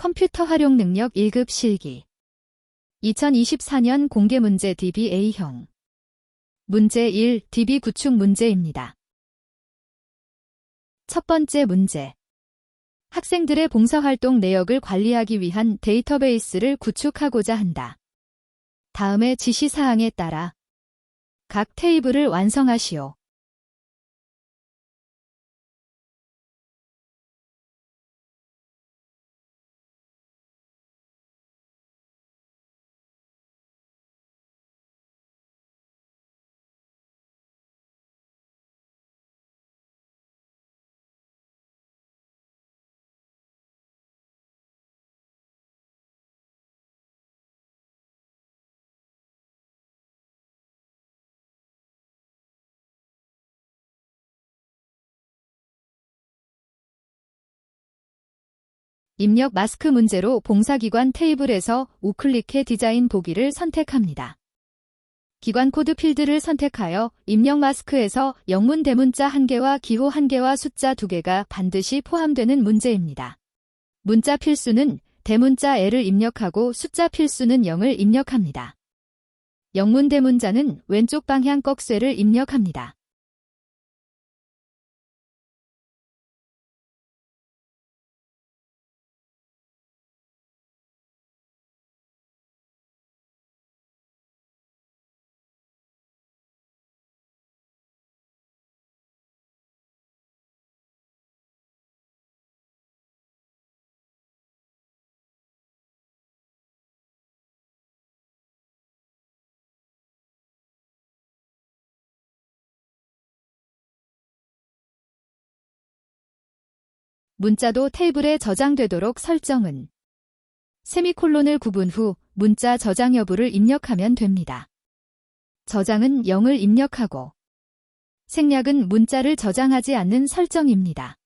컴퓨터 활용 능력 1급 실기 2024년 공개문제 DBA형 문제 1. DB 구축 문제입니다. 첫 번째 문제. 학생들의 봉사활동 내역을 관리하기 위한 데이터베이스를 구축하고자 한다. 다음의 지시사항에 따라 각 테이블을 완성하시오. 입력 마스크 문제로 봉사기관 테이블에서 우클릭해 디자인 보기를 선택합니다. 기관 코드 필드를 선택하여 입력 마스크에서 영문 대문자 1개와 기호 1개와 숫자 2개가 반드시 포함되는 문제입니다. 문자 필수는 대문자 L을 입력하고 숫자 필수는 0을 입력합니다. 영문 대문자는 왼쪽 방향 꺽쇠를 입력합니다. 문자도 테이블에 저장되도록 설정은 세미콜론을 구분 후 문자 저장 여부를 입력하면 됩니다. 저장은 0을 입력하고 생략은 문자를 저장하지 않는 설정입니다.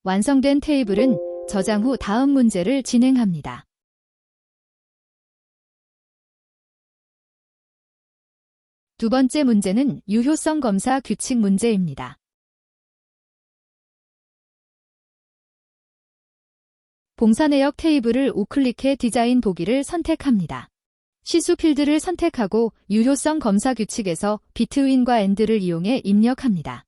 완성된 테이블은 저장 후 다음 문제를 진행합니다. 두 번째 문제는 유효성 검사 규칙 문제입니다. 봉사 내역 테이블을 우클릭해 디자인 보기를 선택합니다. 시수 필드를 선택하고 유효성 검사 규칙에서 비트윈과 앤드를 이용해 입력합니다.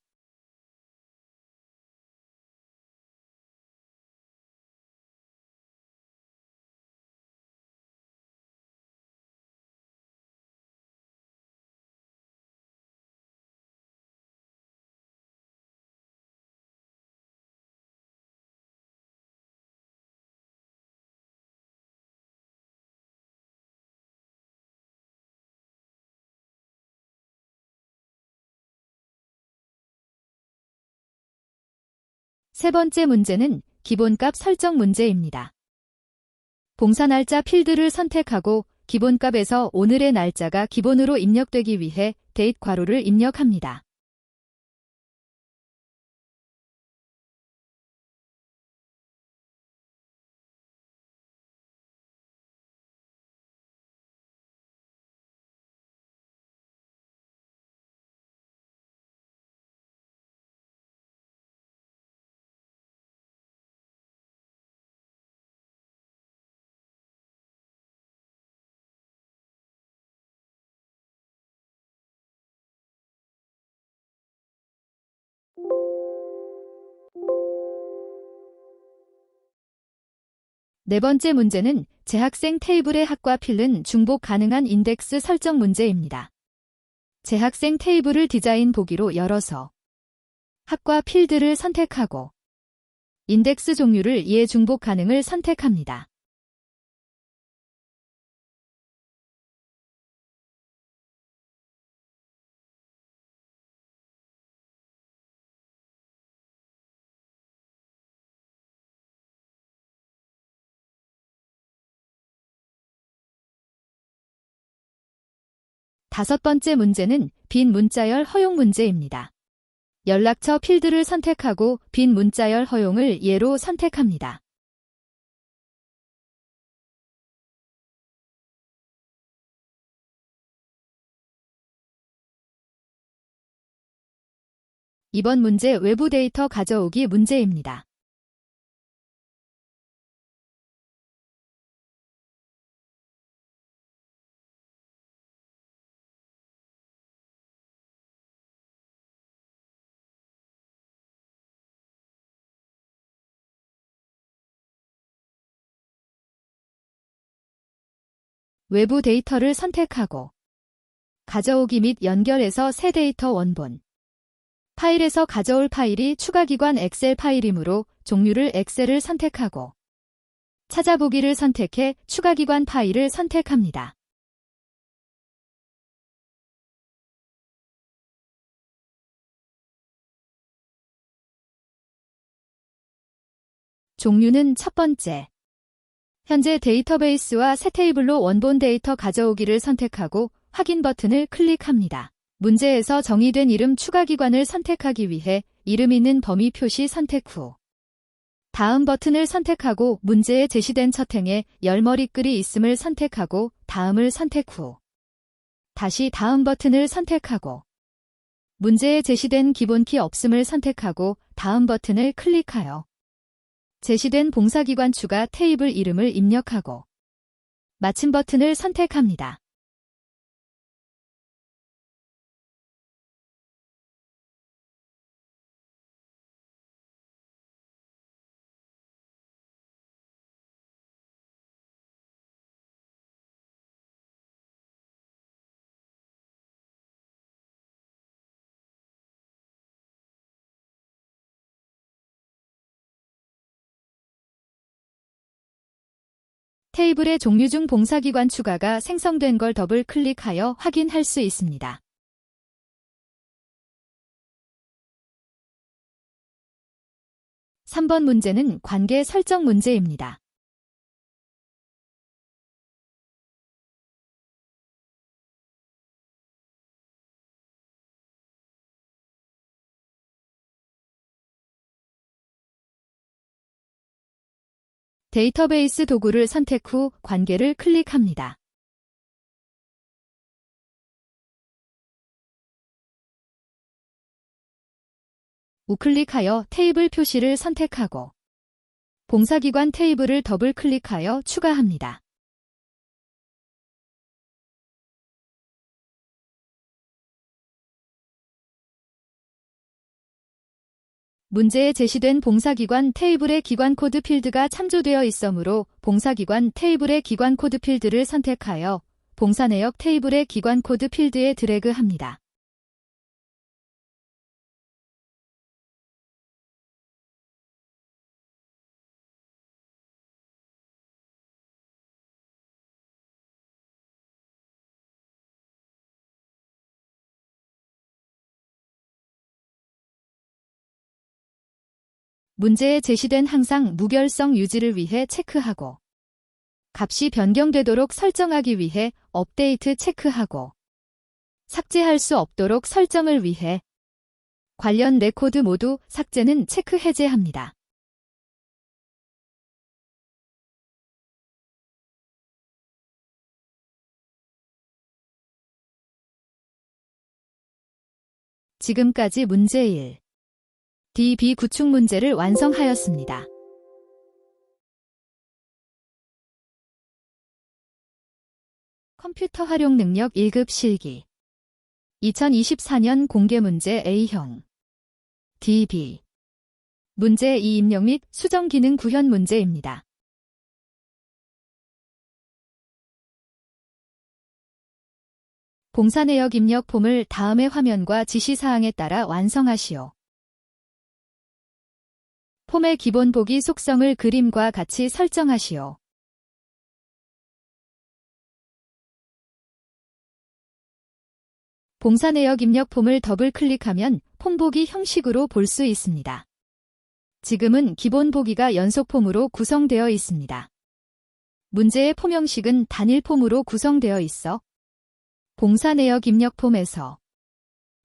세 번째 문제는 기본값 설정 문제입니다. 봉사 날짜 필드를 선택하고 기본값에서 오늘의 날짜가 기본으로 입력되기 위해 데이트 괄호를 입력합니다. 네 번째 문제는 재학생 테이블의 학과 필은 중복 가능한 인덱스 설정 문제입니다. 재학생 테이블을 디자인 보기로 열어서 학과 필드를 선택하고 인덱스 종류를 예 중복 가능을 선택합니다. 다섯 번째 문제는 빈 문자열 허용 문제입니다. 연락처 필드를 선택하고 빈 문자열 허용을 예로 선택합니다. 이번 문제 외부 데이터 가져오기 문제입니다. 외부 데이터를 선택하고 가져오기 및 연결해서 새 데이터 원본 파일에서 가져올 파일이 추가기관 엑셀 파일이므로 종류를 엑셀을 선택하고 찾아보기를 선택해 추가기관 파일을 선택합니다. 종류는 첫 번째, 현재 데이터베이스와 새 테이블로 원본 데이터 가져오기를 선택하고 확인 버튼을 클릭합니다. 문제에서 정의된 이름 추가기관을 선택하기 위해 이름 있는 범위 표시 선택 후 다음 버튼을 선택하고 문제에 제시된 첫 행에 열머리글이 있음을 선택하고 다음을 선택 후 다시 다음 버튼을 선택하고 문제에 제시된 기본키 없음을 선택하고 다음 버튼을 클릭하여 제시된 봉사기관 추가 테이블 이름을 입력하고 마침 버튼을 선택합니다. 테이블의 종류 중 봉사기관 추가가 생성된 걸 더블 클릭하여 확인할 수 있습니다. (3번) 문제는 관계 설정 문제입니다. 데이터베이스 도구를 선택 후 관계를 클릭합니다. 우클릭하여 테이블 표시를 선택하고 봉사기관 테이블을 더블 클릭하여 추가합니다. 문제에 제시된 봉사기관 테이블의 기관 코드 필드가 참조되어 있으므로 봉사기관 테이블의 기관 코드 필드를 선택하여 봉사 내역 테이블의 기관 코드 필드에 드래그합니다. 문제에 제시된 항상 무결성 유지를 위해 체크하고 값이 변경되도록 설정하기 위해 업데이트 체크하고 삭제할 수 없도록 설정을 위해 관련 레코드 모두 삭제는 체크 해제합니다. 지금까지 문제 1, DB 구축 문제를 완성하였습니다. 컴퓨터 활용 능력 1급 실기 2024년 공개 문제 A형 DB 문제 2 입력 및 수정 기능 구현 문제입니다. 봉사 내역 입력 폼을 다음의 화면과 지시사항에 따라 완성하시오. 폼의 기본 보기 속성을 그림과 같이 설정하시오. 봉사 내역 입력 폼을 더블 클릭하면 폼 보기 형식으로 볼 수 있습니다. 지금은 기본 보기가 연속 폼으로 구성되어 있습니다. 문제의 폼 형식은 단일 폼으로 구성되어 있어 봉사 내역 입력 폼에서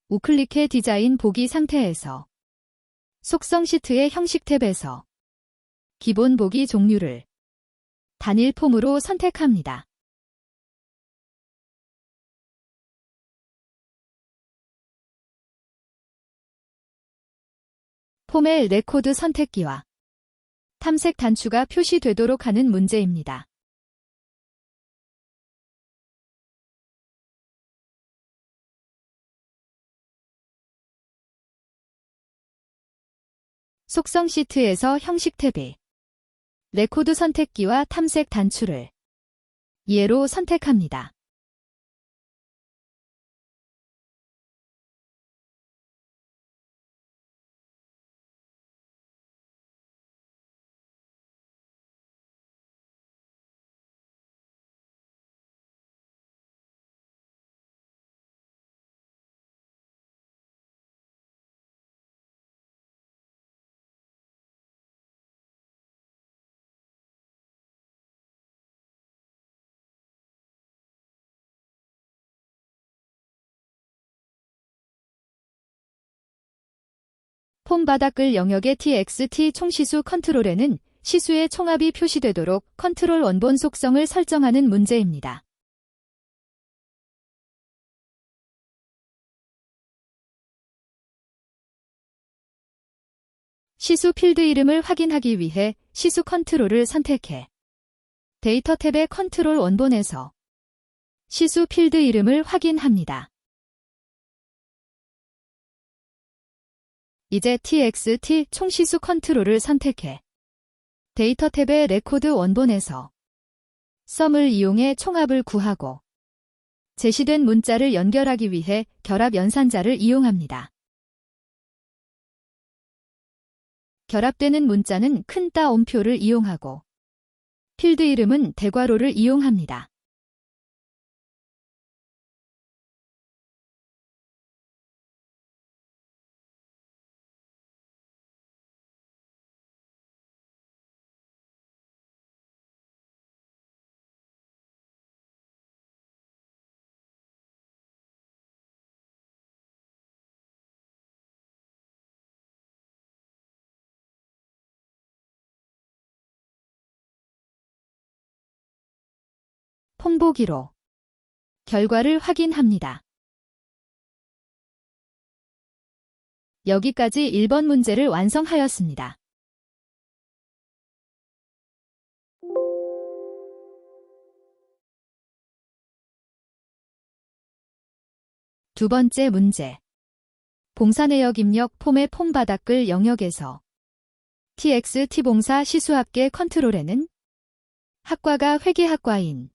우클릭해 디자인 보기 상태에서 속성 시트의 형식 탭에서 기본 보기 종류를 단일 폼으로 선택합니다. 폼의 레코드 선택기와 탐색 단추가 표시되도록 하는 문제입니다. 속성 시트에서 형식 탭에 레코드 선택기와 탐색 단추를 예로 선택합니다. 폼 바닥글 영역의 txt 총시수 컨트롤에는 시수의 총합이 표시되도록 컨트롤 원본 속성을 설정하는 문제입니다. 시수 필드 이름을 확인하기 위해 시수 컨트롤을 선택해 데이터 탭의 컨트롤 원본에서 시수 필드 이름을 확인합니다. 이제 txt 총시수 컨트롤을 선택해 데이터 탭의 레코드 원본에서 썸을 이용해 총합을 구하고 제시된 문자를 연결하기 위해 결합 연산자를 이용합니다. 결합되는 문자는 큰 따옴표를 이용하고 필드 이름은 대괄호를 이용합니다. 폼 보기로 결과를 확인합니다. 여기까지 1번 문제를 완성하였습니다. 두 번째 문제. 봉사 내역 입력 폼의 폼 바닥글 영역에서 txt 봉사 시수합계 컨트롤에는 학과가 회계학과인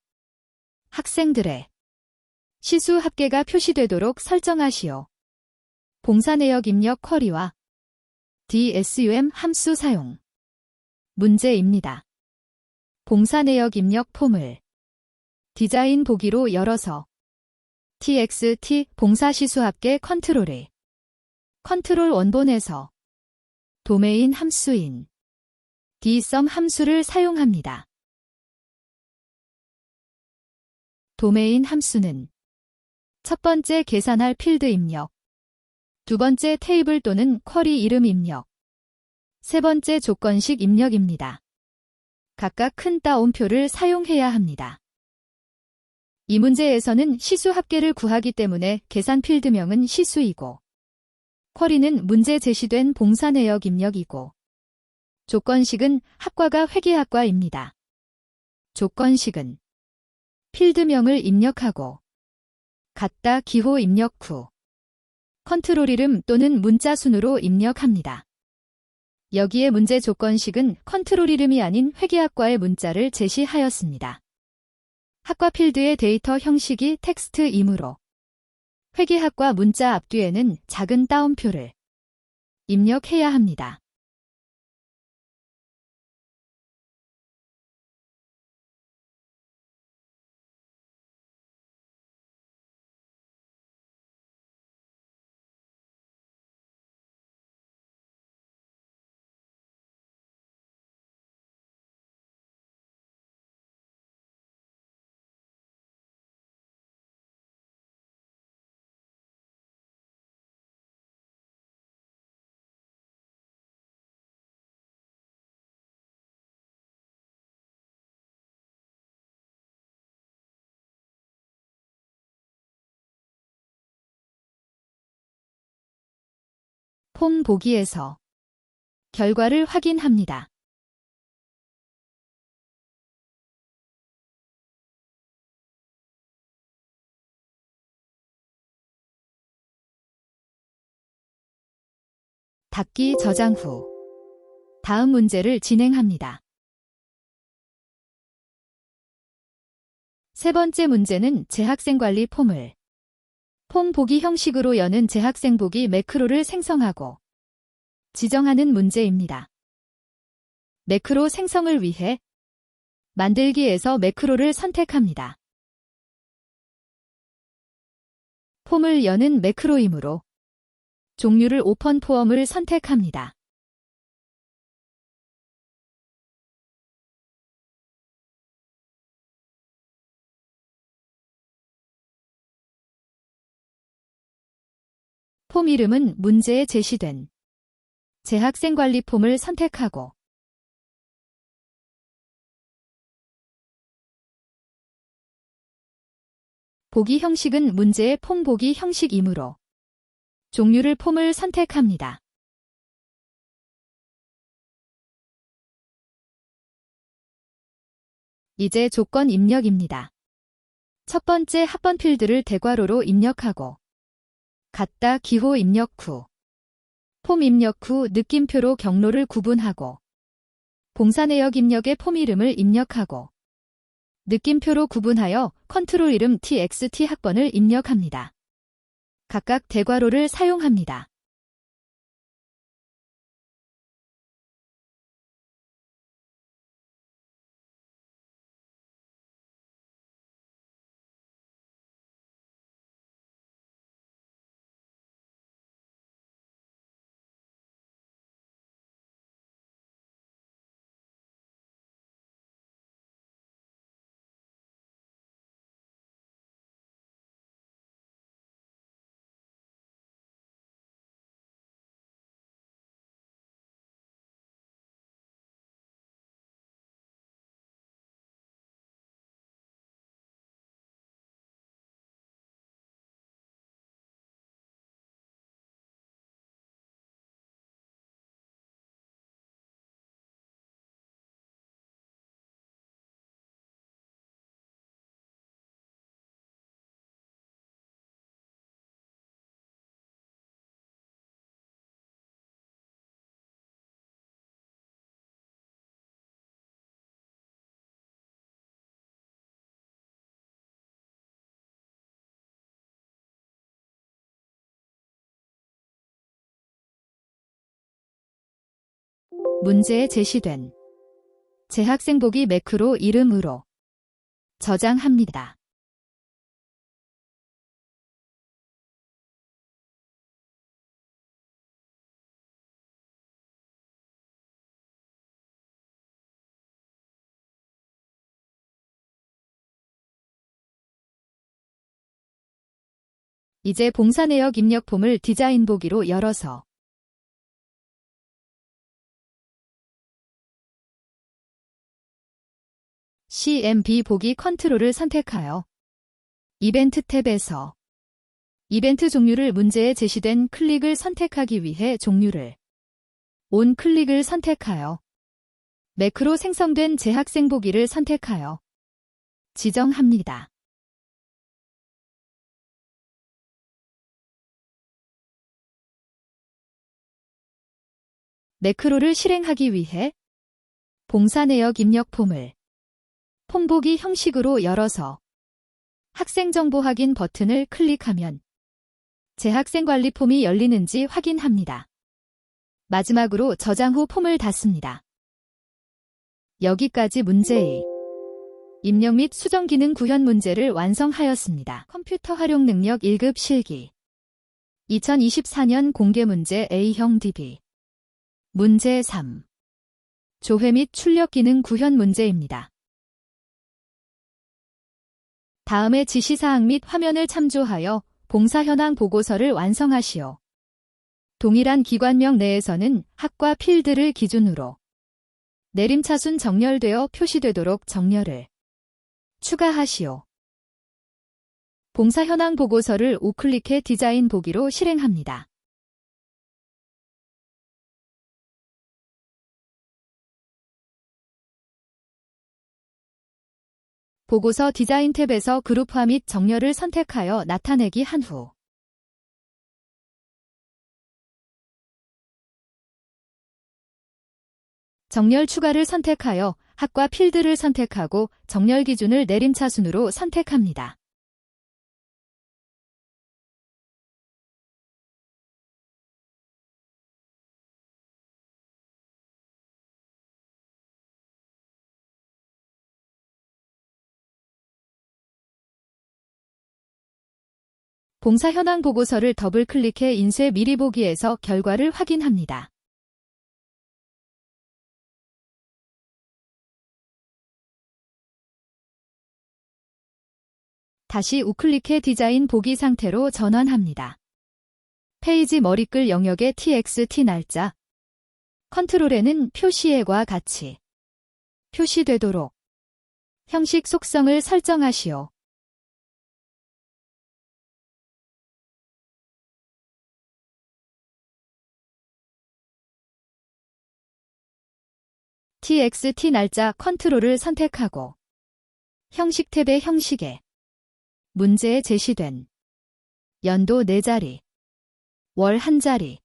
학생들의 시수 합계가 표시되도록 설정하시오. 봉사 내역 입력 쿼리와 dsum 함수 사용. 문제입니다. 봉사 내역 입력 폼을 디자인 보기로 열어서 txt 봉사 시수 합계 컨트롤에 컨트롤 원본에서 도메인 함수인 dsum 함수를 사용합니다. 도메인 함수는 첫 번째 계산할 필드 입력, 두 번째 테이블 또는 쿼리 이름 입력, 세 번째 조건식 입력입니다. 각각 큰 따옴표를 사용해야 합니다. 이 문제에서는 시수 합계를 구하기 때문에 계산 필드명은 시수이고, 쿼리는 문제 제시된 봉사 내역 입력이고, 조건식은 학과가 회계학과입니다. 조건식은 필드명을 입력하고 갖다 기호 입력 후 컨트롤 이름 또는 문자 순으로 입력합니다. 여기에 문제 조건식은 컨트롤 이름이 아닌 회계학과의 문자를 제시하였습니다. 학과 필드의 데이터 형식이 텍스트이므로 회계학과 문자 앞뒤에는 작은 따옴표를 입력해야 합니다. 폼 보기에서 결과를 확인합니다. 닫기 저장 후 다음 문제를 진행합니다. 세 번째 문제는 재학생 관리 폼을 폼 보기 형식으로 여는 재학생 보기 매크로를 생성하고 지정하는 문제입니다. 매크로 생성을 위해 만들기에서 매크로를 선택합니다. 폼을 여는 매크로이므로 종류를 오픈 폼을 선택합니다. 폼 이름은 문제에 제시된 재학생 관리 폼을 선택하고 보기 형식은 문제의 폼 보기 형식이므로 종류를 폼을 선택합니다. 이제 조건 입력입니다. 첫 번째 합번 필드를 대괄호로 입력하고 같다 기호 입력 후 폼 입력 후 느낌표로 경로를 구분하고 봉사 내역 입력의 폼 이름을 입력하고 느낌표로 구분하여 컨트롤 이름 txt 학번을 입력합니다. 각각 대괄호를 사용합니다. 문제에 제시된 재학생 보기 매크로 이름으로 저장합니다. 이제 봉사 내역 입력 폼을 디자인 보기로 열어서 CMB 보기 컨트롤을 선택하여 이벤트 탭에서 이벤트 종류를 문제에 제시된 클릭을 선택하기 위해 종류를 온 클릭을 선택하여 매크로 생성된 재학생 보기를 선택하여 지정합니다. 매크로를 실행하기 위해 봉사 내역 입력 폼을 폼 보기 형식으로 열어서 학생 정보 확인 버튼을 클릭하면 재학생 관리 폼이 열리는지 확인합니다. 마지막으로 저장 후 폼을 닫습니다. 여기까지 문제 2. 입력 및 수정 기능 구현 문제를 완성하였습니다. 컴퓨터 활용 능력 1급 실기 2024년 공개 문제 A형 DB 문제 3. 조회 및 출력 기능 구현 문제입니다. 다음의 지시사항 및 화면을 참조하여 봉사 현황 보고서를 완성하시오. 동일한 기관명 내에서는 학과 필드를 기준으로 내림차순 정렬되어 표시되도록 정렬을 추가하시오. 봉사 현황 보고서를 우클릭해 디자인 보기로 실행합니다. 보고서 디자인 탭에서 그룹화 및 정렬을 선택하여 나타내기 한 후 정렬 추가를 선택하여 학과 필드를 선택하고 정렬 기준을 내림차순으로 선택합니다. 봉사 현황 보고서를 더블 클릭해 인쇄 미리 보기에서 결과를 확인합니다. 다시 우클릭해 디자인 보기 상태로 전환합니다. 페이지 머리글 영역의 TXT 날짜, 컨트롤에는 표시에과 같이 표시되도록 형식 속성을 설정하시오. TXT 날짜 컨트롤을 선택하고 형식 탭의 형식에 문제에 제시된 연도 4자리, 월 1자리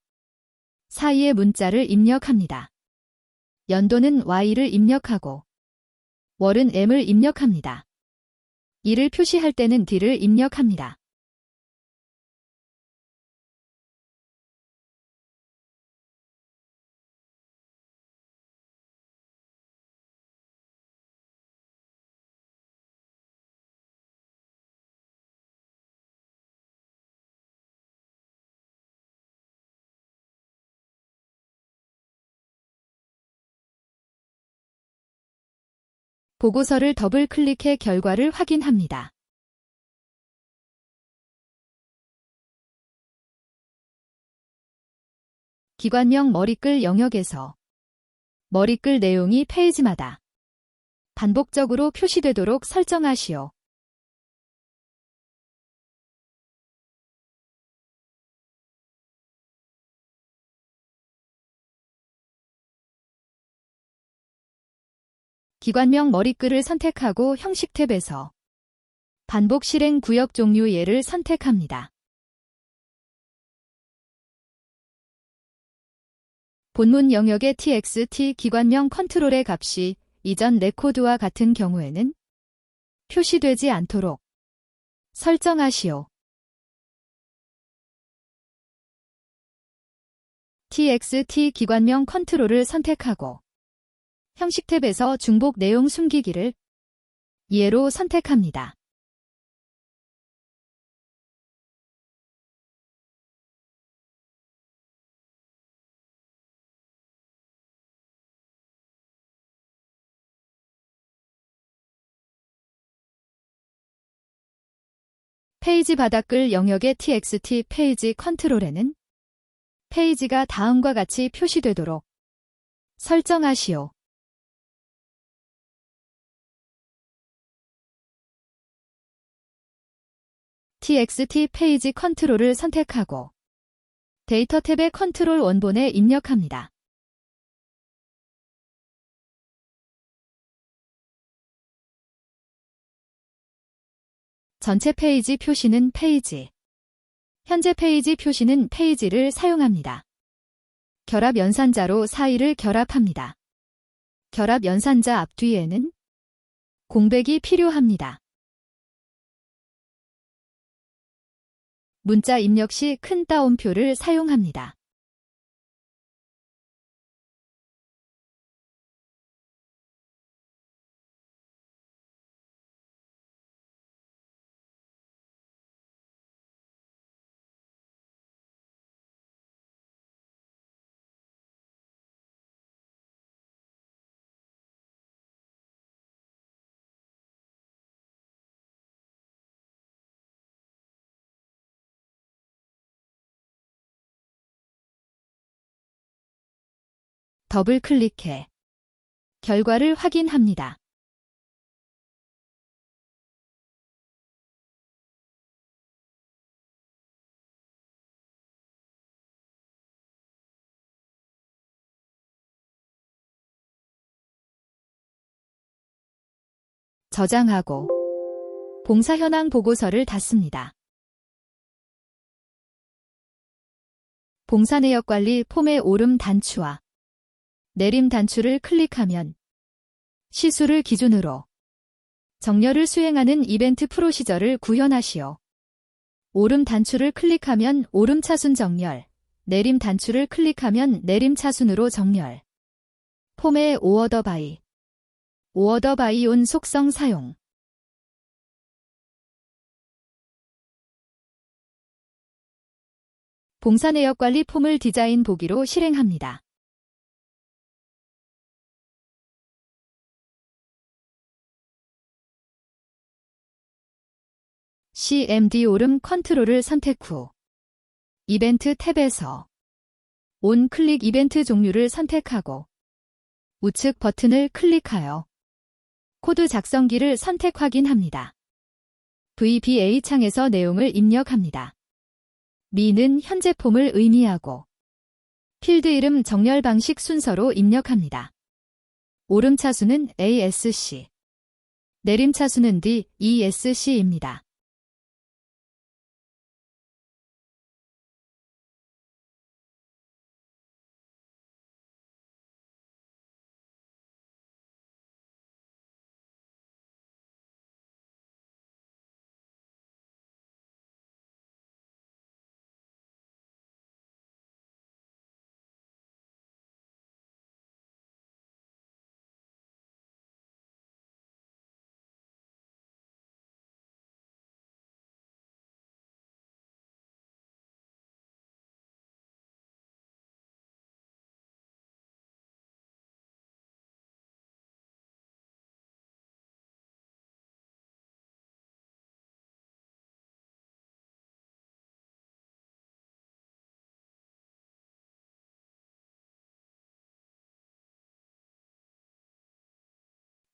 사이의 문자를 입력합니다. 연도는 Y를 입력하고 월은 M을 입력합니다. 이를 표시할 때는 D를 입력합니다. 보고서를 더블 클릭해 결과를 확인합니다. 기관명 머리글 영역에서 머리글 내용이 페이지마다 반복적으로 표시되도록 설정하시오. 기관명 머리글을 선택하고 형식 탭에서 반복 실행 구역 종류 예를 선택합니다. 본문 영역의 TXT 기관명 컨트롤의 값이 이전 레코드와 같은 경우에는 표시되지 않도록 설정하시오. TXT 기관명 컨트롤을 선택하고 형식 탭에서 중복 내용 숨기기를 예로 선택합니다. 페이지 바닥글 영역의 TXT 페이지 컨트롤에는 페이지가 다음과 같이 표시되도록 설정하시오. TXT 페이지 컨트롤을 선택하고 데이터 탭의 컨트롤 원본에 입력합니다. 전체 페이지 표시는 페이지, 현재 페이지 표시는 페이지를 사용합니다. 결합 연산자로 사이를 결합합니다. 결합 연산자 앞뒤에는 공백이 필요합니다. 문자 입력 시 큰 따옴표를 사용합니다. 더블 클릭해 결과를 확인합니다. 저장하고 공사 현황 보고서를 닫습니다. 봉사 내역 관리 폼의 오름 단추와 내림 단추를 클릭하면 시수를 기준으로 정렬을 수행하는 이벤트 프로시저를 구현하시오. 오름 단추를 클릭하면 오름 차순 정렬, 내림 단추를 클릭하면 내림 차순으로 정렬. 폼의 오어더 바이, 오어더 바이 온 속성 사용. 봉사 내역 관리 폼을 디자인 보기로 실행합니다. CMD 오름 컨트롤을 선택 후 이벤트 탭에서 온 클릭 이벤트 종류를 선택하고 우측 버튼을 클릭하여 코드 작성기를 선택 확인합니다. VBA 창에서 내용을 입력합니다. 미는 현재 폼을 의미하고 필드 이름 정렬 방식 순서로 입력합니다. 오름 차수는 ASC, 내림 차수는 DESC입니다.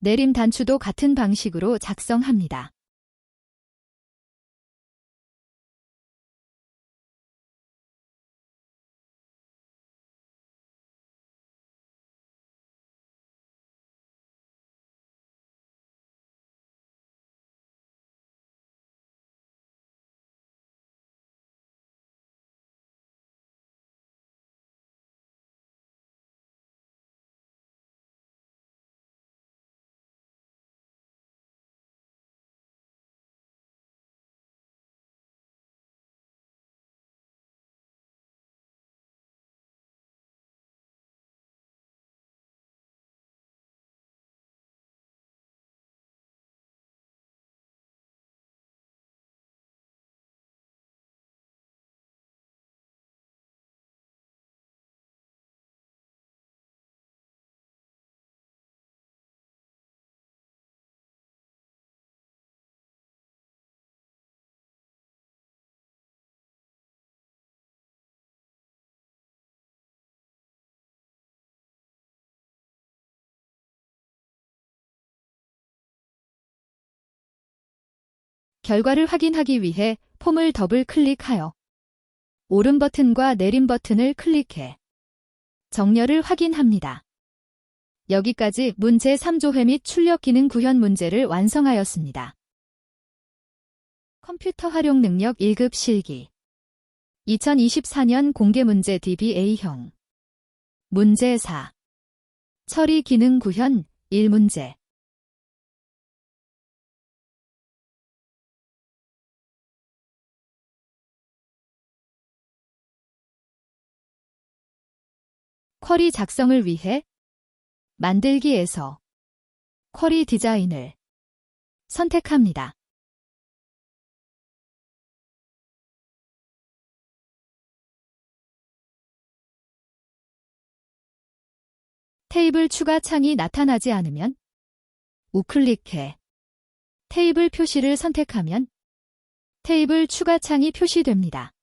내림 단추도 같은 방식으로 작성합니다. 결과를 확인하기 위해 폼을 더블 클릭하여 오름 버튼과 내림 버튼을 클릭해 정렬을 확인합니다. 여기까지 문제 3조회 및 출력 기능 구현 문제를 완성하였습니다. 컴퓨터 활용 능력 1급 실기 2024년 공개 문제 DBA형 문제 4 처리 기능 구현 1문제 쿼리 작성을 위해 만들기에서 쿼리 디자인을 선택합니다. 테이블 추가 창이 나타나지 않으면 우클릭해 테이블 표시를 선택하면 테이블 추가 창이 표시됩니다.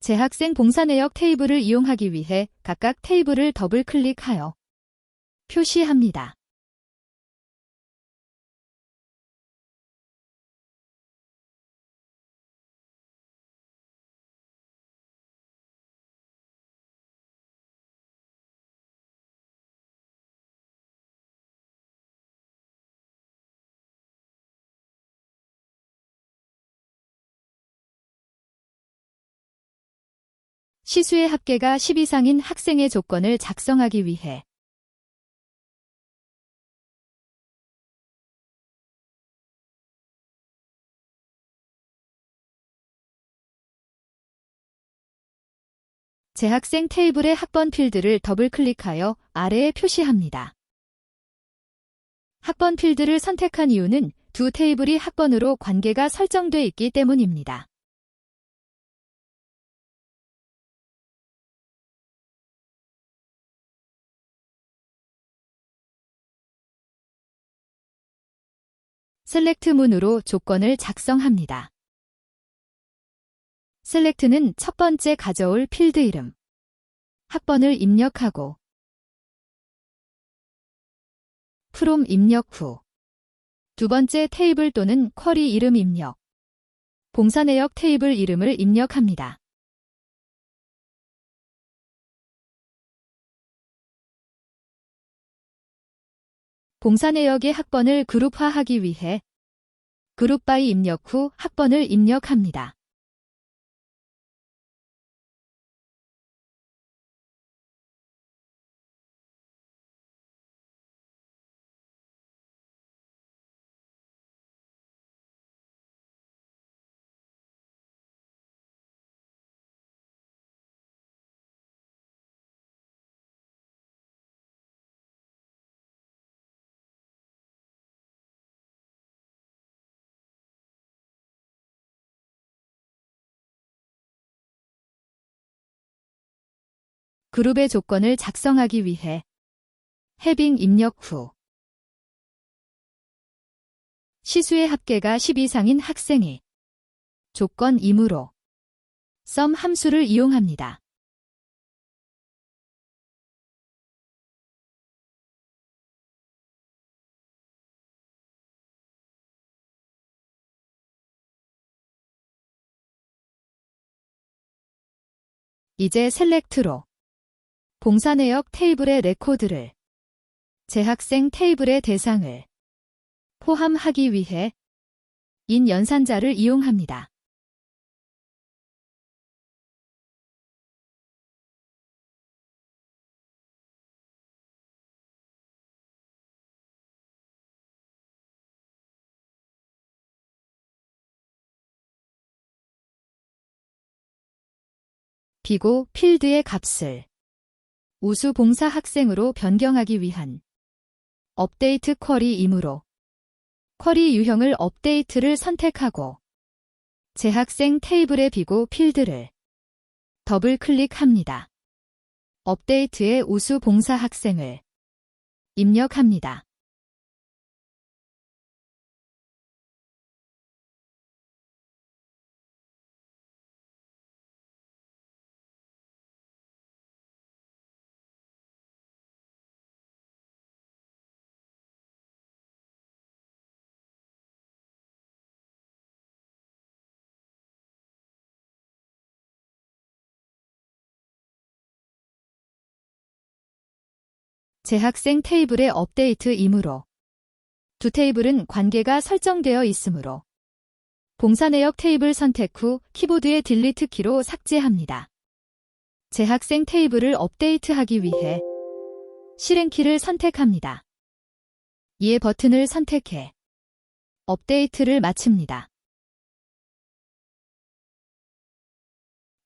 재학생 봉사 내역 테이블을 이용하기 위해 각각 테이블을 더블 클릭하여 표시합니다. 시수의 합계가 10 이상인 학생의 조건을 작성하기 위해 재학생 테이블의 학번 필드를 더블클릭하여 아래에 표시합니다. 학번 필드를 선택한 이유는 두 테이블이 학번으로 관계가 설정돼 있기 때문입니다. 셀렉트 문으로 조건을 작성합니다. 셀렉트는 첫 번째 가져올 필드 이름, 학번을 입력하고 프롬 입력 후 두 번째 테이블 또는 쿼리 이름 입력, 봉사 내역 테이블 이름을 입력합니다. 봉사 내역의 학번을 그룹화하기 위해 그룹 바이 입력 후 학번을 입력합니다. 그룹의 조건을 작성하기 위해 헤빙 입력 후 시수의 합계가 10 이상인 학생이 조건이므로 sum 함수를 이용합니다. 이제 셀렉트로 봉사 내역 테이블의 레코드를 재학생 테이블의 대상을 포함하기 위해 인 연산자를 이용합니다. 비고 필드의 값을 우수 봉사 학생으로 변경하기 위한 업데이트 쿼리이므로 쿼리 유형을 업데이트를 선택하고 재학생 테이블의 비고 필드를 더블 클릭합니다. 업데이트의 우수 봉사 학생을 입력합니다. 재학생 테이블의 업데이트이므로 두 테이블은 관계가 설정되어 있으므로 봉사 내역 테이블 선택 후 키보드의 딜리트 키로 삭제합니다. 재학생 테이블을 업데이트하기 위해 실행키를 선택합니다. 이에 버튼을 선택해 업데이트를 마칩니다.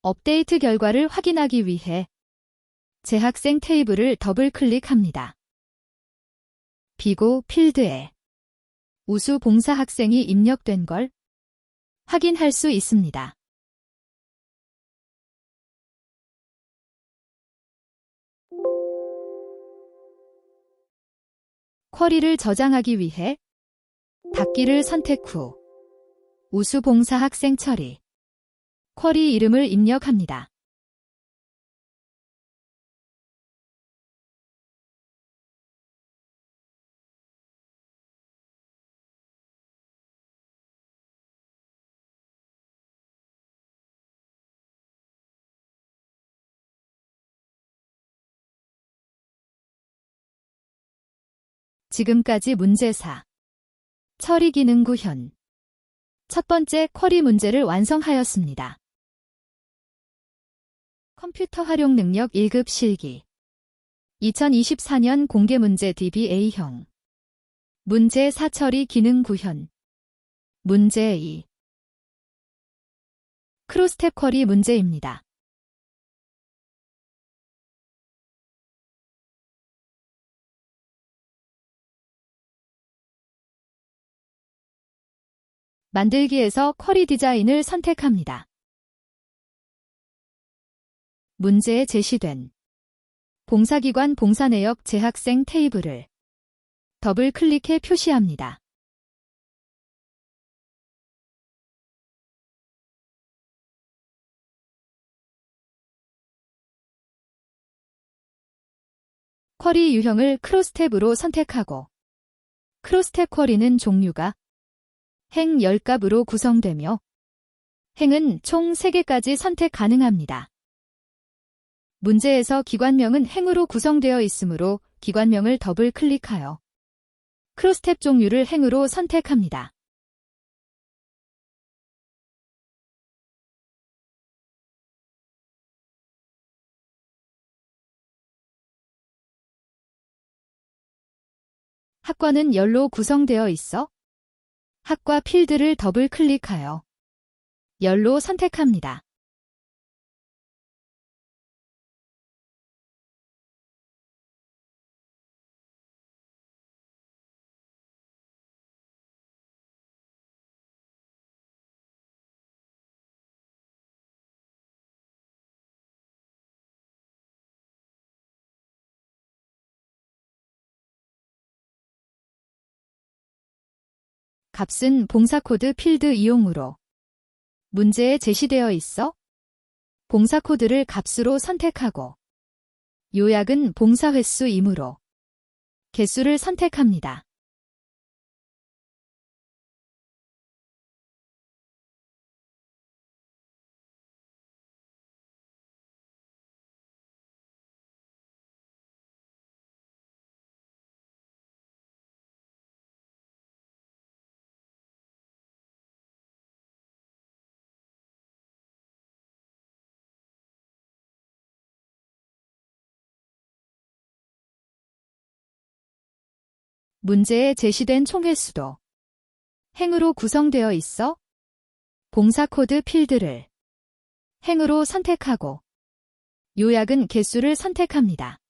업데이트 결과를 확인하기 위해 재학생 테이블을 더블 클릭합니다. 비고 필드에 우수 봉사 학생이 입력된 걸 확인할 수 있습니다. 쿼리를 저장하기 위해 닫기를 선택 후 우수 봉사 학생 처리, 쿼리 이름을 입력합니다. 지금까지 문제사 처리 기능 구현 첫 번째 쿼리 문제를 완성하였습니다. 컴퓨터 활용 능력 1급 실기 2024년 공개문제 DBA형 문제 4처리 기능 구현 문제 2 크로스탭 쿼리 문제입니다. 만들기에서 쿼리 디자인을 선택합니다. 문제에 제시된 봉사기관 봉사내역 재학생 테이블을 더블 클릭해 표시합니다. 쿼리 유형을 크로스탭으로 선택하고 크로스탭 쿼리는 종류가 행 10값으로 구성되며 행은 총 3개까지 선택 가능합니다. 문제에서 기관명은 행으로 구성되어 있으므로 기관명을 더블 클릭하여 크로스탭 종류를 행으로 선택합니다. 학과는 열로 구성되어 있어 학과 필드를 더블 클릭하여 열로 선택합니다. 값은 봉사코드 필드 이용으로 문제에 제시되어 있어 봉사코드를 값으로 선택하고 요약은 봉사횟수이므로 개수를 선택합니다. 문제에 제시된 총횟수도 행으로 구성되어 있어 봉사코드 필드를 행으로 선택하고 요약은 개수를 선택합니다.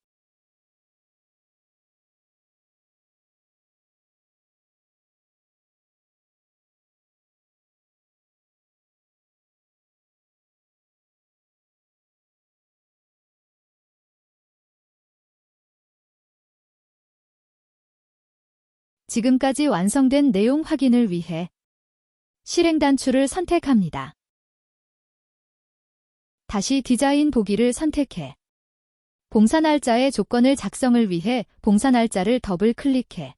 지금까지 완성된 내용 확인을 위해 실행 단추를 선택합니다. 다시 디자인 보기를 선택해 봉사 날짜의 조건을 작성을 위해 봉사 날짜를 더블 클릭해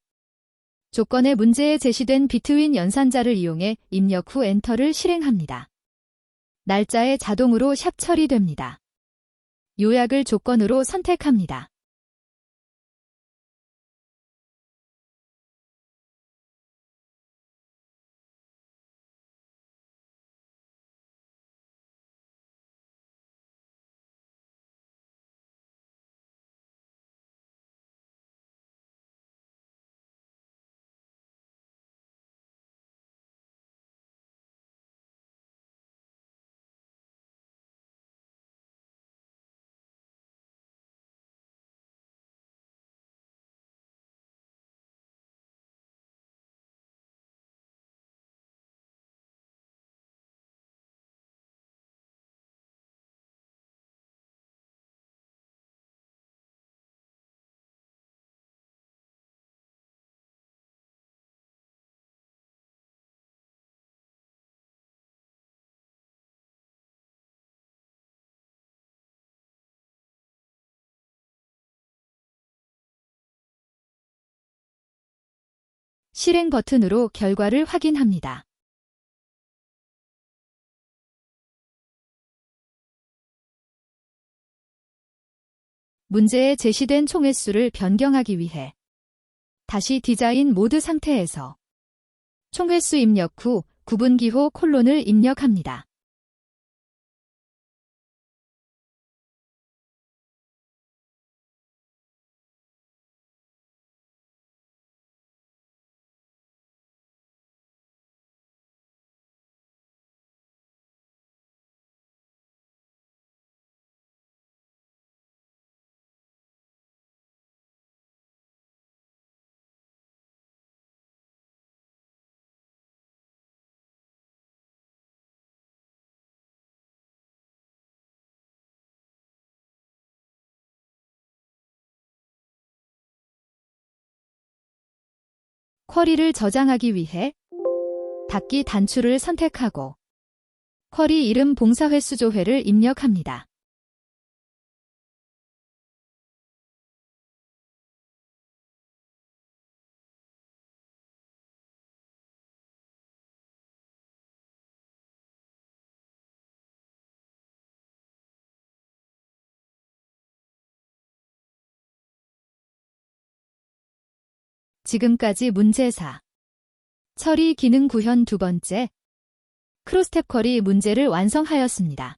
조건의 문제에 제시된 비트윈 연산자를 이용해 입력 후 엔터를 실행합니다. 날짜에 자동으로 샵 처리됩니다. 요약을 조건으로 선택합니다. 실행 버튼으로 결과를 확인합니다. 문제에 제시된 총횟수를 변경하기 위해 다시 디자인 모드 상태에서 총횟수 입력 후 구분기호 콜론을 입력합니다. 쿼리를 저장하기 위해 닫기 단추를 선택하고 쿼리 이름 봉사 횟수 조회를 입력합니다. 지금까지 문제 4. 처리 기능 구현 두 번째. 크로스탭 쿼리 문제를 완성하였습니다.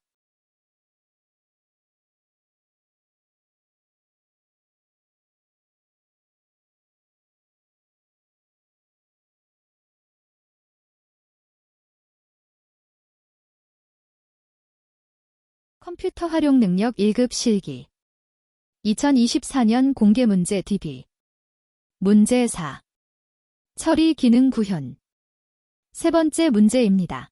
컴퓨터 활용 능력 1급 실기 2024년 공개 문제 DB 문제 4. 처리 기능 구현 세 번째 문제입니다.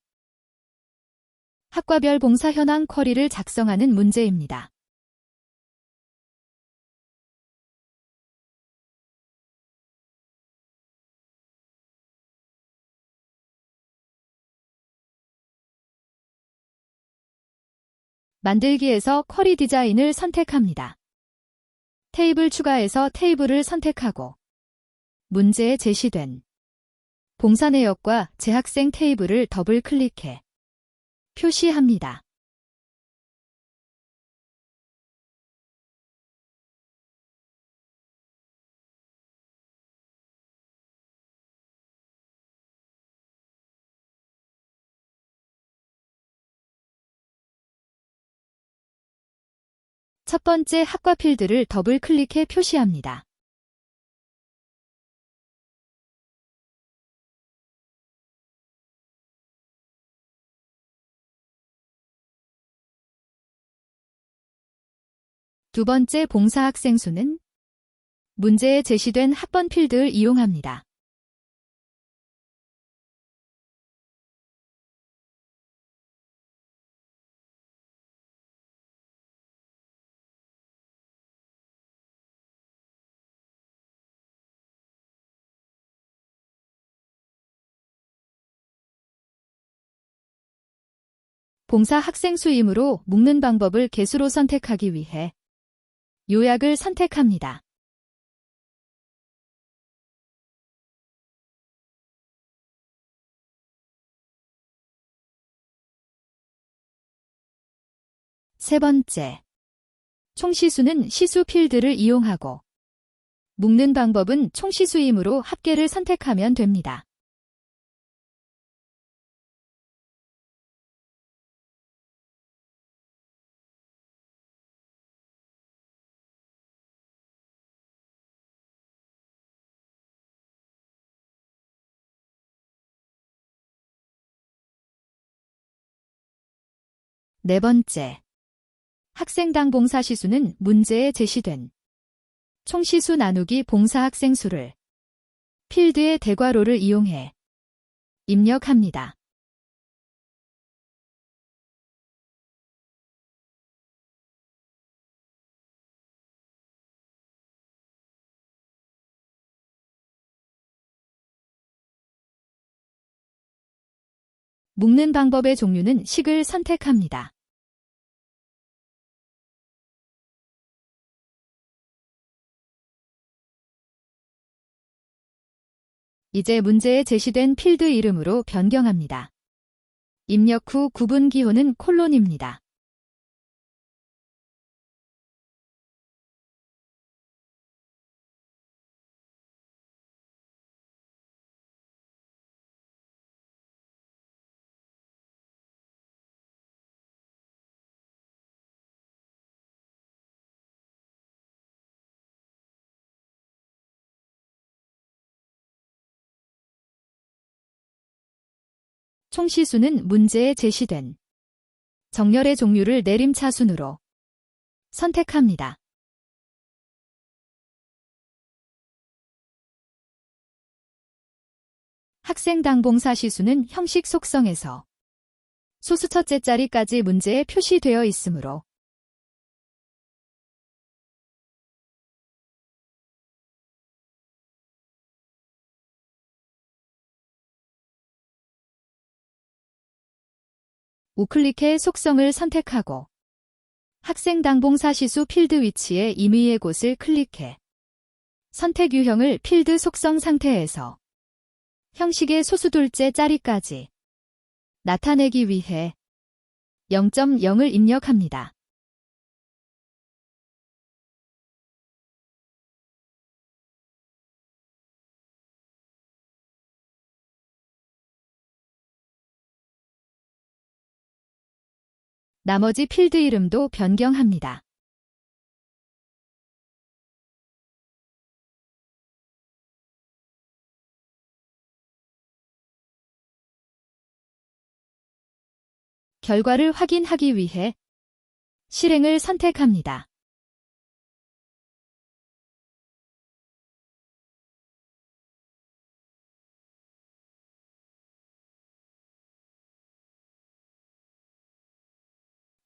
학과별 봉사 현황 쿼리를 작성하는 문제입니다. 만들기에서 쿼리 디자인을 선택합니다. 테이블 추가해서 테이블을 선택하고 문제에 제시된 봉사 내역과 재학생 테이블을 더블 클릭해 표시합니다. 첫 번째 학과 필드를 더블 클릭해 표시합니다. 두 번째 봉사 학생 수는 문제에 제시된 학번 필드를 이용합니다. 봉사 학생 수이므로 묶는 방법을 개수로 선택하기 위해 요약을 선택합니다. 세 번째, 총시수는 시수 필드를 이용하고 묶는 방법은 총시수이므로 합계를 선택하면 됩니다. 네 번째, 학생당 봉사 시수는 문제에 제시된 총시수 나누기 봉사 학생 수를 필드의 대괄호를 이용해 입력합니다. 묶는 방법의 종류는 식을 선택합니다. 이제 문제에 제시된 필드 이름으로 변경합니다. 입력 후 구분 기호는 콜론입니다. 총시수는 문제에 제시된 정렬의 종류를 내림차순으로 선택합니다. 학생당 봉사 시수는 형식 속성에서 소수 첫째 자리까지 문제에 표시되어 있으므로 우클릭해 속성을 선택하고 학생 당봉사 시수 필드 위치에 임의의 곳을 클릭해 선택 유형을 필드 속성 상태에서 형식의 소수둘째 짜리까지 나타내기 위해 0.0을 입력합니다. 나머지 필드 이름도 변경합니다. 결과를 확인하기 위해 실행을 선택합니다.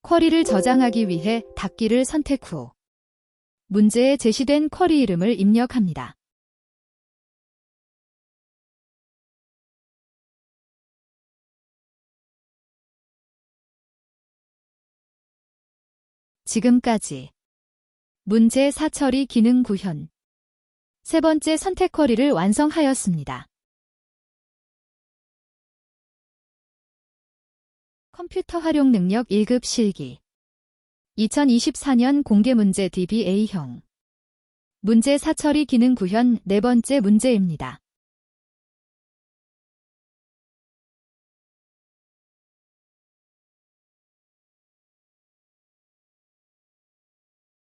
쿼리를 저장하기 위해 닫기를 선택 후 문제에 제시된 쿼리 이름을 입력합니다. 지금까지 문제 사처리 기능 구현 세 번째 선택 쿼리를 완성하였습니다. 컴퓨터 활용 능력 1급 실기 2024년 공개문제 DBA형 문제 사처리 기능 구현 네 번째 문제입니다.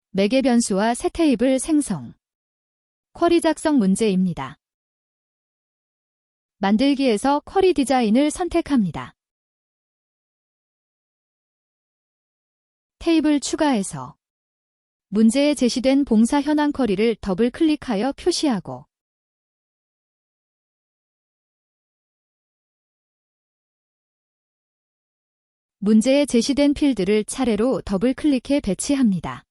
매개 변수와 새 테이블 생성 쿼리 작성 문제입니다. 만들기에서 쿼리 디자인을 선택합니다. 테이블 추가해서 문제에 제시된 봉사 현황 쿼리를 더블 클릭하여 표시하고 문제에 제시된 필드를 차례로 더블 클릭해 배치합니다.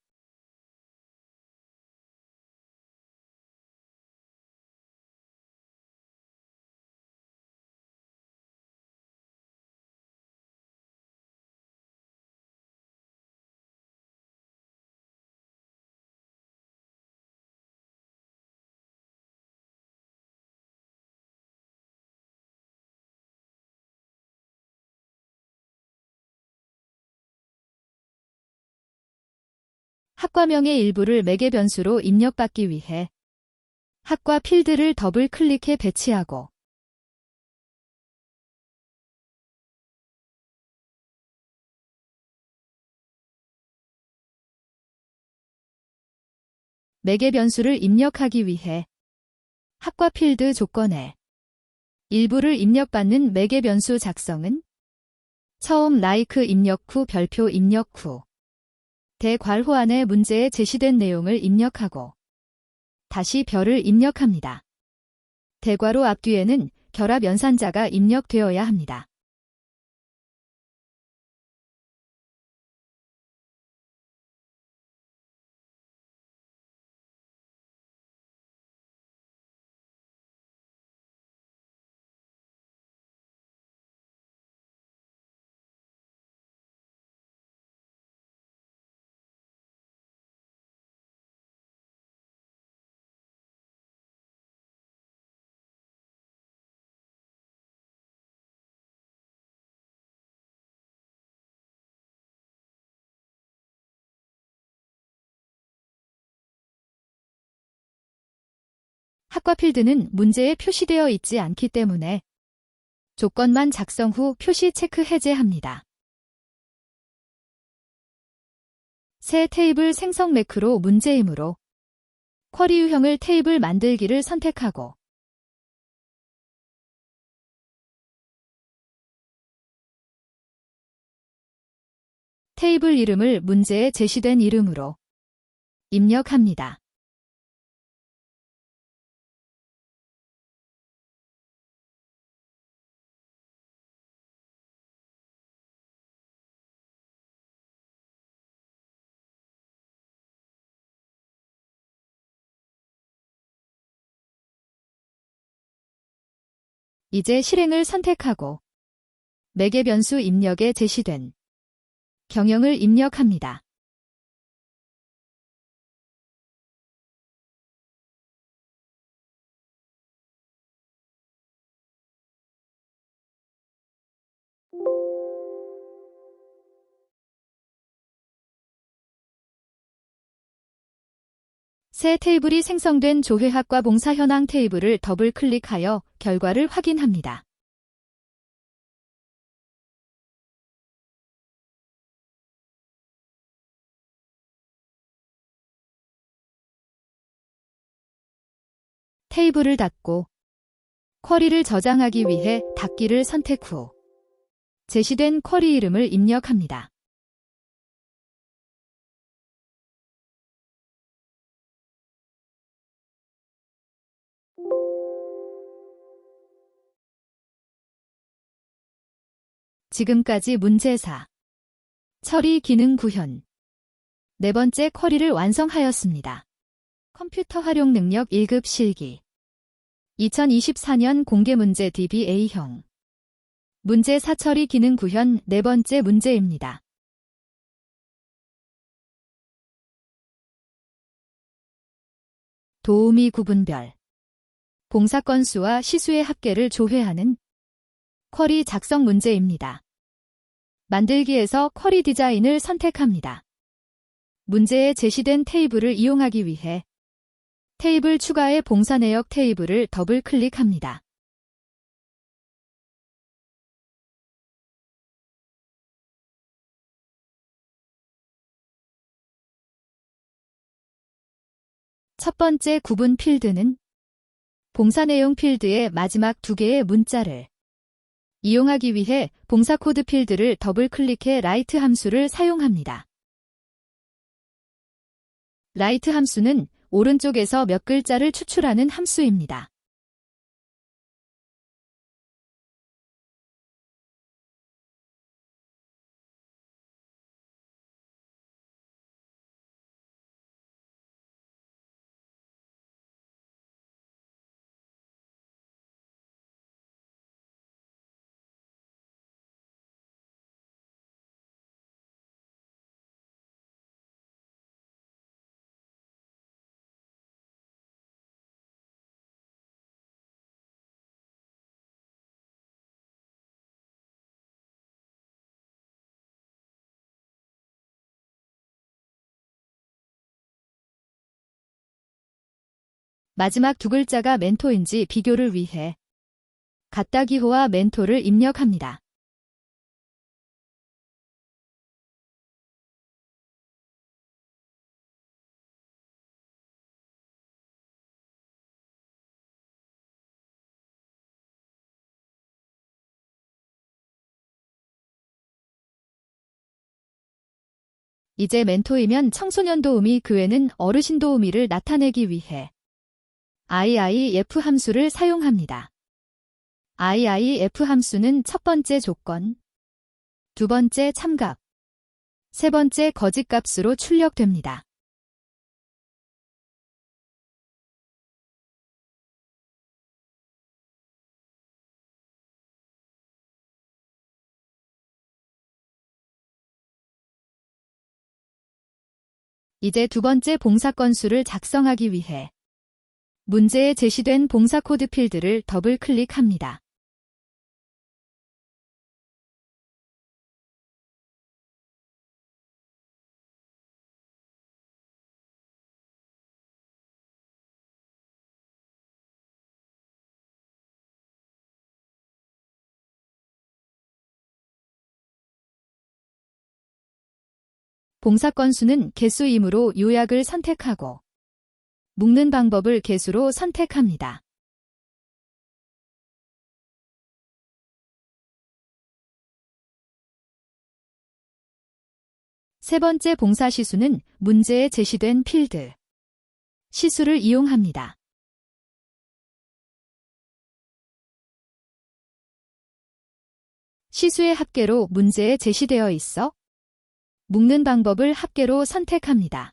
학과명의 일부를 매개 변수로 입력받기 위해 학과 필드를 더블 클릭해 배치하고 매개 변수를 입력하기 위해 학과 필드 조건에 일부를 입력받는 매개 변수 작성은 처음 like 입력 후 별표 입력 후 대괄호 안에 문제에 제시된 내용을 입력하고 다시 별을 입력합니다. 대괄호 앞뒤에는 결합 연산자가 입력되어야 합니다. 학과 필드는 문제에 표시되어 있지 않기 때문에 조건만 작성 후 표시 체크 해제합니다. 새 테이블 생성 매크로 문제이므로 쿼리 유형을 테이블 만들기를 선택하고 테이블 이름을 문제에 제시된 이름으로 입력합니다. 이제 실행을 선택하고 매개 변수 입력에 제시된 경영을 입력합니다. 새 테이블이 생성된 조회학과 봉사 현황 테이블을 더블 클릭하여 결과를 확인합니다. 테이블을 닫고 쿼리를 저장하기 위해 닫기를 선택 후 제시된 쿼리 이름을 입력합니다. 지금까지 문제 4. 처리 기능 구현. 네 번째 쿼리를 완성하였습니다. 컴퓨터 활용 능력 1급 실기. 2024년 공개문제 DBA형. 문제 4 처리 기능 구현 네 번째 문제입니다. 도우미 구분별. 봉사 건수와 시수의 합계를 조회하는 쿼리 작성 문제입니다. 만들기에서 쿼리 디자인을 선택합니다. 문제에 제시된 테이블을 이용하기 위해 테이블 추가의 봉사 내역 테이블을 더블 클릭합니다. 첫 번째 구분 필드는 봉사 내용 필드의 마지막 두 개의 문자를 이용하기 위해 봉사 코드 필드를 더블 클릭해 라이트 함수를 사용합니다. 라이트 함수는 오른쪽에서 몇 글자를 추출하는 함수입니다. 마지막 두 글자가 멘토인지 비교를 위해 같다 기호와 멘토를 입력합니다. 이제 멘토이면 청소년 도우미 그 외는 어르신 도우미를 나타내기 위해 IIF 함수를 사용합니다. IIF 함수는 첫 번째 조건, 두 번째 참값, 세 번째 거짓값으로 출력됩니다. 이제 두 번째 봉사 건수를 작성하기 위해 문제에 제시된 봉사 코드 필드를 더블 클릭합니다. 봉사 건수는 개수이므로 요약을 선택하고 묶는 방법을 개수로 선택합니다. 세 번째 봉사 시수는 문제에 제시된 필드 시수를 이용합니다. 시수의 합계로 문제에 제시되어 있어 묶는 방법을 합계로 선택합니다.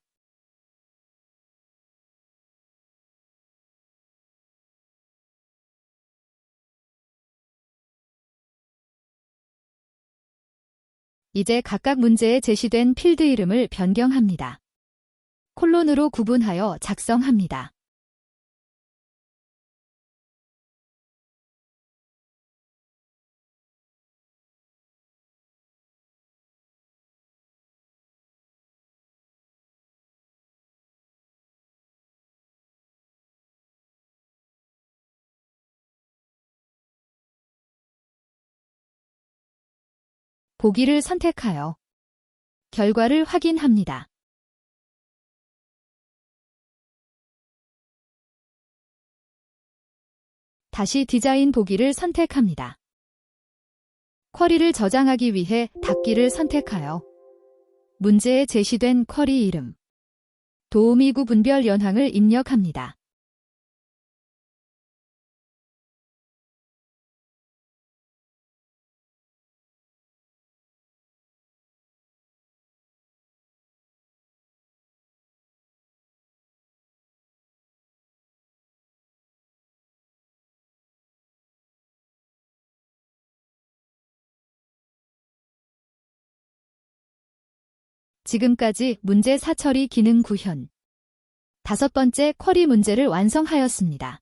이제 각각 문제에 제시된 필드 이름을 변경합니다. 콜론으로 구분하여 작성합니다. 보기를 선택하여 결과를 확인합니다. 다시 디자인 보기를 선택합니다. 쿼리를 저장하기 위해 닫기를 선택하여 문제에 제시된 쿼리 이름, 도우미 구분별 연항을 입력합니다. 지금까지 문제 사처리 기능 구현 5번째 쿼리 문제를 완성하였습니다.